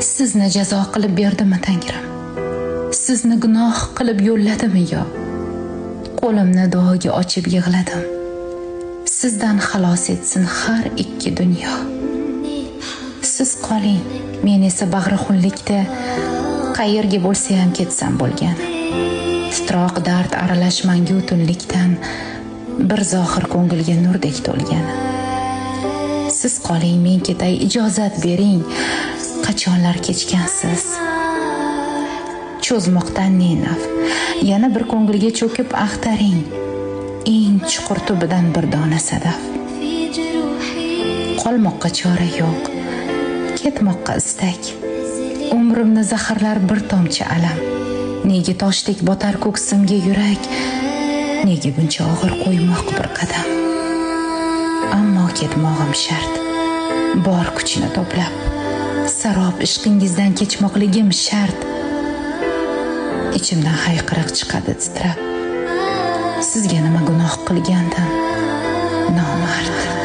Sizni jazo qilib berdimi Tangrim? Sizni gunoh qilib yo'lladimi yo? Qo'limni duoga ochib yig'ladim. Sizdan xalos etsin har ikki dunyo. Siz qoling, men esa bag'rixunlikda qayerga bo'lsa ham ketsam bo'lgan. Titroq dard aralash mangu tunlikdan bir zohir ko'ngilga nurdek to'lgan. Siz qoling, men ketay, ijozat bering. Qachonlar kechgansiz? Cho'zmoqdan ne naf? Yana bir ko'ngilga cho'kib axtaring. Eng chuqur tubidan bir dona sadaf. Qolmoqqa chora yo'q, ketmoqqa istak. Umrimni zaharlar bir tomchi alam. Nega toshdek botar ko'ksimga yurak? Nega buncha og'ir qo'ymoq bir qadam? Ammo ketmog'im shart. Bor kuchini to'plab, sarob ishqingizdan kechmoqligim shart. Ichimdan hayqiriq chiqadi titrab. Sizga nima gunoh qilgandim? Nomard.